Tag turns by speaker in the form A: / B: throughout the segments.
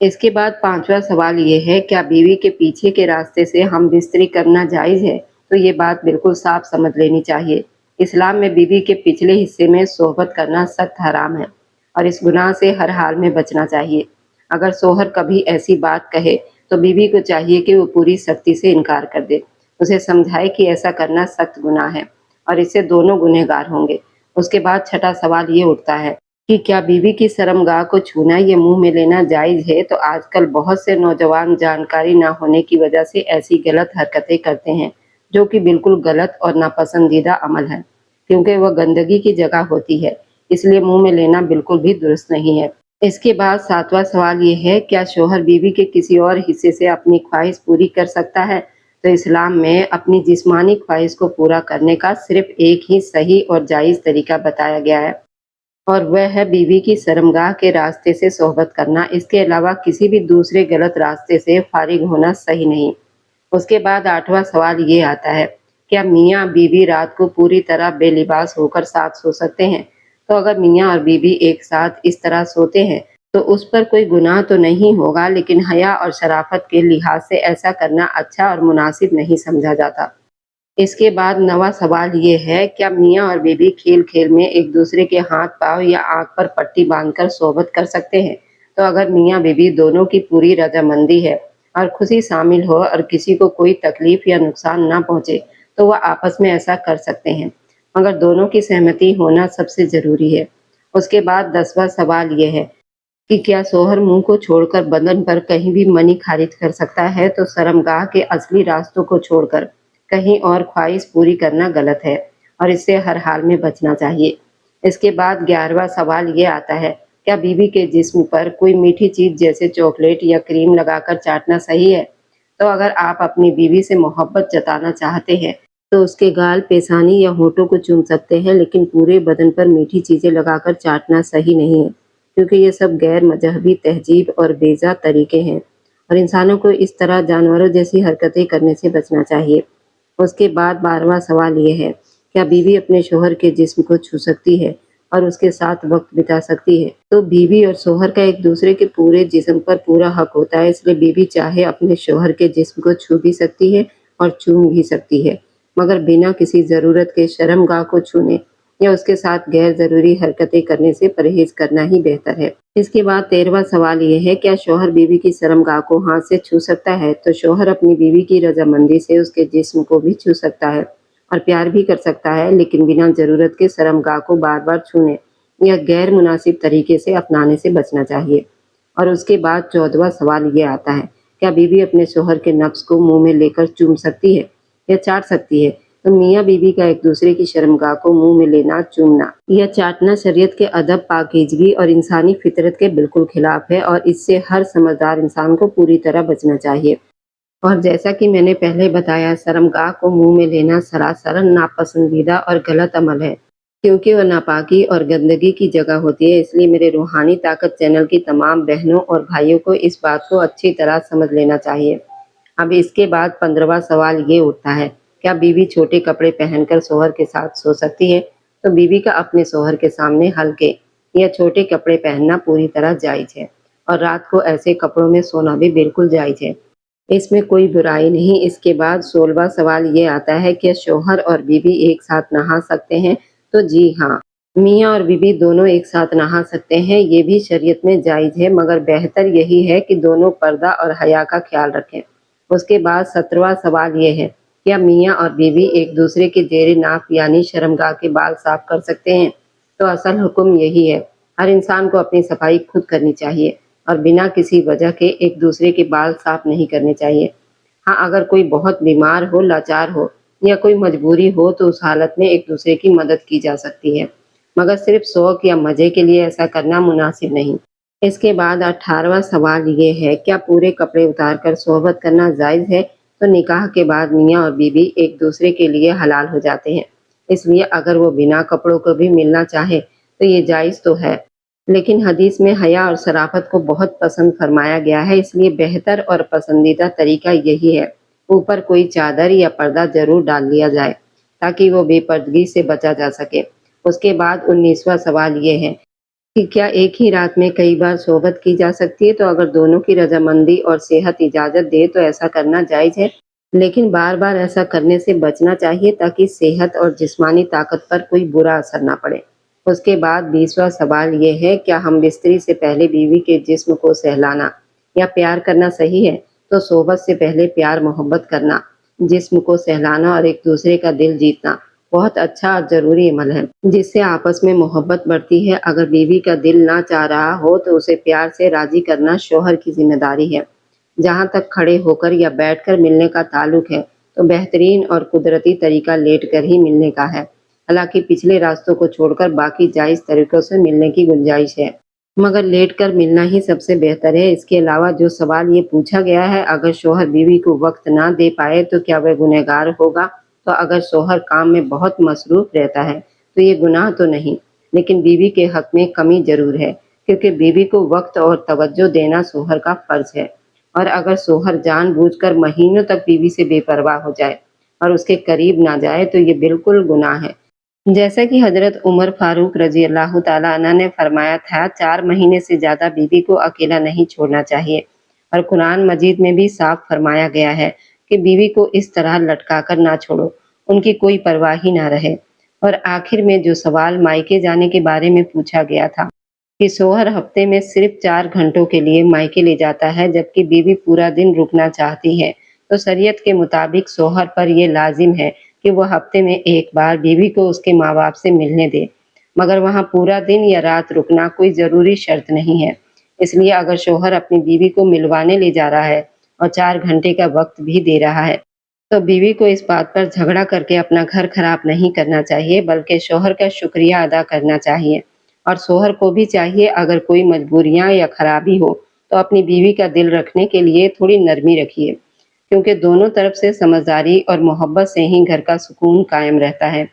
A: اس کے بعد پانچواں سوال یہ ہے، کیا بیوی کے پیچھے کے راستے سے ہم بستری کرنا جائز ہے؟ تو یہ بات بالکل صاف سمجھ لینی چاہیے۔ اسلام میں بیوی کے پچھلے حصے میں صحبت کرنا سخت حرام ہے اور اس گناہ سے ہر حال میں بچنا چاہیے۔ اگر شوہر کبھی ایسی بات کہے تو بیوی کو چاہیے کہ وہ پوری سختی سے انکار کر دے، اسے سمجھائے کہ ایسا کرنا سخت گناہ ہے اور اس سے دونوں گنہگار ہوں گے۔ اس کے بعد چھٹا سوال یہ اٹھتا ہے کہ کیا بیوی کی شرمگاہ کو چھونا یا منہ میں لینا جائز ہے؟ تو آج کل بہت سے نوجوان جانکاری نہ ہونے کی وجہ سے ایسی غلط حرکتیں کرتے ہیں جو کہ بالکل غلط اور ناپسندیدہ عمل ہے، کیونکہ وہ گندگی کی جگہ ہوتی ہے، اس لیے منہ میں لینا بالکل بھی درست نہیں ہے۔ اس کے بعد ساتواں سوال یہ ہے، کیا شوہر بیوی کے کسی اور حصے سے اپنی خواہش پوری کر سکتا ہے؟ تو اسلام میں اپنی جسمانی خواہش کو پورا کرنے کا صرف ایک ہی صحیح اور جائز طریقہ بتایا گیا ہے، اور وہ ہے بیوی کی شرمگاہ کے راستے سے صحبت کرنا۔ اس کے علاوہ کسی بھی دوسرے غلط راستے سے فارغ ہونا صحیح نہیں۔ اس کے بعد آٹھواں سوال یہ آتا ہے، کیا میاں بیوی رات کو پوری طرح بے لباس ہو کر ساتھ سو سکتے ہیں؟ تو اگر میاں اور بیوی ایک ساتھ اس طرح سوتے ہیں تو اس پر کوئی گناہ تو نہیں ہوگا، لیکن حیا اور شرافت کے لحاظ سے ایسا کرنا اچھا اور مناسب نہیں سمجھا جاتا۔ اس کے بعد نواں سوال یہ ہے، کیا میاں اور بیوی کھیل کھیل میں ایک دوسرے کے ہاتھ پاؤں یا آنکھ پر پٹی باندھ کر صحبت کر سکتے ہیں؟ تو اگر میاں بیوی دونوں کی پوری رضامندی ہے اور خوشی شامل ہو اور کسی کو کوئی تکلیف یا نقصان نہ پہنچے تو وہ آپس میں ایسا کر سکتے ہیں، مگر دونوں کی سہمتی ہونا سب سے ضروری ہے۔ اس کے بعد 10واں سوال یہ ہے کہ کیا شوہر منہ کو چھوڑ کر بدن پر کہیں بھی منی خارج کر سکتا ہے؟ تو شرمگاہ کے اصلی راستوں کو چھوڑ کر کہیں اور خواہش پوری کرنا غلط ہے اور اس سے ہر حال میں بچنا چاہیے۔ اس کے بعد 11واں سوال یہ آتا ہے، کیا بیوی کے جسم پر کوئی میٹھی چیز جیسے چاکلیٹ یا کریم لگا کر چاٹنا صحیح ہے؟ تو اگر آپ اپنی بیوی سے محبت جتانا چاہتے ہیں تو اس کے گال، پیشانی یا ہونٹوں کو چوم سکتے ہیں، لیکن پورے بدن پر میٹھی چیزیں لگا کر چاٹنا صحیح نہیں ہے، کیونکہ یہ سب غیر مذہبی تہذیب اور بیجا طریقے ہیں اور انسانوں کو اس طرح جانوروں جیسی حرکتیں کرنے سے بچنا چاہیے۔ اس کے بعد 12واں سوال یہ ہے، کیا بیوی اپنے شوہر کے جسم کو چھو سکتی ہے اور اس کے ساتھ وقت بتا سکتی ہے؟ تو بیوی اور شوہر کا ایک دوسرے کے پورے جسم پر پورا حق ہوتا ہے، اس لیے بیوی چاہے اپنے شوہر کے جسم کو چھو بھی سکتی ہے اور چوم بھی سکتی ہے، مگر بنا کسی ضرورت کے شرمگاہ کو چھونے یا اس کے ساتھ غیر ضروری حرکتیں کرنے سے پرہیز کرنا ہی بہتر ہے۔ اس کے بعد 13واں سوال یہ ہے، کیا شوہر بیوی کی شرمگاہ کو ہاتھ سے چھو سکتا ہے؟ تو شوہر اپنی بیوی کی رضامندی سے اس کے جسم کو بھی چھو سکتا ہے اور پیار بھی کر سکتا ہے، لیکن بنا ضرورت کے شرمگاہ کو بار بار چھونے یا غیر مناسب طریقے سے اپنانے سے بچنا چاہیے۔ اور اس کے بعد 14واں سوال یہ آتا ہے، کیا بیوی اپنے شوہر کے نفس کو منہ میں لے کر چوم سکتی ہے یا چاٹ سکتی ہے؟ تو میاں بیوی کا ایک دوسرے کی شرمگاہ کو منہ میں لینا، چومنا یا چاٹنا شریعت کے ادب، پاکیزگی اور انسانی فطرت کے بالکل خلاف ہے اور اس سے ہر سمجھدار انسان کو پوری طرح بچنا چاہیے۔ اور جیسا کہ میں نے پہلے بتایا، شرمگاہ کو منہ میں لینا سراسر ناپسندیدہ اور غلط عمل ہے، کیونکہ وہ ناپاکی اور گندگی کی جگہ ہوتی ہے۔ اس لیے میرے روحانی طاقت چینل کی تمام بہنوں اور بھائیوں کو اس بات کو اچھی طرح سمجھ لینا چاہیے۔ اب اس کے بعد 15واں سوال یہ اٹھتا ہے، کیا بیوی چھوٹے کپڑے پہن کر شوہر کے ساتھ سو سکتی ہے؟ تو بیوی کا اپنے شوہر کے سامنے ہلکے یا چھوٹے کپڑے پہننا پوری طرح جائز ہے اور رات کو ایسے کپڑوں میں سونا بھی بالکل جائز ہے، اس میں کوئی برائی نہیں۔ اس کے بعد 16واں سوال یہ آتا ہے، کیا شوہر اور بیوی ایک ساتھ نہا سکتے ہیں؟ تو جی ہاں، میاں اور بیوی دونوں ایک ساتھ نہا سکتے ہیں، یہ بھی شریعت میں جائز ہے، مگر بہتر یہی ہے کہ دونوں پردہ اور حیا کا خیال رکھیں۔ اس کے بعد 17واں سوال یہ ہے، کیا میاں اور بیوی ایک دوسرے کے زیر ناف یعنی شرمگاہ کے بال صاف کر سکتے ہیں؟ تو اصل حکم یہی ہے، ہر انسان کو اپنی صفائی خود کرنی چاہیے اور بنا کسی وجہ کے ایک دوسرے کے بال صاف نہیں کرنے چاہیے۔ ہاں، اگر کوئی بہت بیمار ہو، لاچار ہو یا کوئی مجبوری ہو تو اس حالت میں ایک دوسرے کی مدد کی جا سکتی ہے، مگر صرف شوق یا مزے کے لیے ایسا کرنا مناسب نہیں۔ اس کے بعد 18واں سوال یہ ہے، کیا پورے کپڑے اتار کر صحبت کرنا جائز ہے؟ تو نکاح کے بعد میاں اور بیوی ایک دوسرے کے لیے حلال ہو جاتے ہیں، اس لیے اگر وہ بنا کپڑوں کو بھی ملنا چاہے تو یہ جائز تو ہے، لیکن حدیث میں حیا اور شرافت کو بہت پسند فرمایا گیا ہے، اس لیے بہتر اور پسندیدہ طریقہ یہی ہے، اوپر کوئی چادر یا پردہ ضرور ڈال لیا جائے تاکہ وہ بے پردگی سے بچا جا سکے۔ اس کے بعد 19واں سوال یہ ہے، کہ کیا ایک ہی رات میں کئی بار صحبت کی جا سکتی ہے؟ تو اگر دونوں کی رضامندی اور صحت اجازت دے تو ایسا کرنا جائز ہے، لیکن بار بار ایسا کرنے سے بچنا چاہیے تاکہ صحت اور جسمانی طاقت پر کوئی برا اثر نہ پڑے۔ اس کے بعد 20واں سوال یہ ہے، کیا ہم بستری سے پہلے بیوی کے جسم کو سہلانا یا پیار کرنا صحیح ہے؟ تو صحبت سے پہلے پیار محبت کرنا، جسم کو سہلانا اور ایک دوسرے کا دل جیتنا بہت اچھا اور ضروری عمل ہے، جس سے آپس میں محبت بڑھتی ہے۔ اگر بیوی کا دل نہ چاہ رہا ہو تو اسے پیار سے راضی کرنا شوہر کی ذمہ داری ہے۔ جہاں تک کھڑے ہو کر یا بیٹھ کر ملنے کا تعلق ہے تو بہترین اور قدرتی طریقہ لیٹ کر ہی ملنے کا ہے۔ حالانکہ پچھلے راستوں کو چھوڑ کر باقی جائز طریقوں سے ملنے کی گنجائش ہے، مگر لیٹ کر ملنا ہی سب سے بہتر ہے۔ اس کے علاوہ جو سوال یہ پوچھا گیا ہے، اگر شوہر بیوی کو وقت نہ دے پائے تو کیا وہ گنہگار ہوگا؟ تو اگر شوہر کام میں بہت مصروف رہتا ہے تو یہ گناہ تو نہیں، لیکن بیوی کے حق میں کمی ضرور ہے، کیونکہ بیوی کو وقت اور توجہ دینا شوہر کا فرض ہے۔ اور اگر شوہر جان بوجھ کر مہینوں تک بیوی سے بے پرواہ ہو جائے اور اس کے قریب نہ جائے تو یہ بالکل گناہ ہے۔ جیسا کہ حضرت عمر فاروق رضی اللہ تعالیٰ عنہ نے فرمایا تھا، 4 مہینے سے زیادہ بیوی کو اکیلا نہیں چھوڑنا چاہیے، اور قرآن مجید میں بھی صاف فرمایا گیا ہے کہ بیوی کو اس طرح لٹکا کر نہ چھوڑو، ان کی کوئی پرواہ ہی نہ رہے۔ اور آخر میں جو سوال مائکے جانے کے بارے میں پوچھا گیا تھا کہ شوہر ہفتے میں صرف 4 گھنٹوں کے لیے مائکے لے جاتا ہے جبکہ بیوی پورا دن رکنا چاہتی ہے، تو شریعت کے مطابق شوہر پر یہ لازم ہے کہ وہ ہفتے میں ایک بار بیوی کو اس کے ماں باپ سے ملنے دے، مگر وہاں پورا دن یا رات رکنا کوئی ضروری شرط نہیں ہے۔ اس لیے اگر شوہر اپنی بیوی کو ملوانے لے جا رہا ہے اور 4 گھنٹے کا وقت بھی دے رہا ہے تو بیوی کو اس بات پر جھگڑا کر کے اپنا گھر خراب نہیں کرنا چاہیے، بلکہ شوہر کا شکریہ ادا کرنا چاہیے۔ اور شوہر کو بھی چاہیے اگر کوئی مجبوریاں یا خرابی ہو تو اپنی بیوی کا دل رکھنے کے لیے تھوڑی نرمی رکھیے، کیونکہ دونوں طرف سے سمجھداری اور محبت سے ہی گھر کا سکون قائم رہتا ہے۔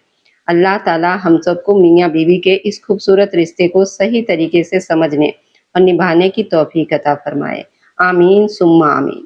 A: اللہ تعالی ہم سب کو میاں بیوی کے اس خوبصورت رشتے کو صحیح طریقے سے سمجھنے اور نبھانے کی توفیق عطا فرمائے۔ آمین ثم آمین۔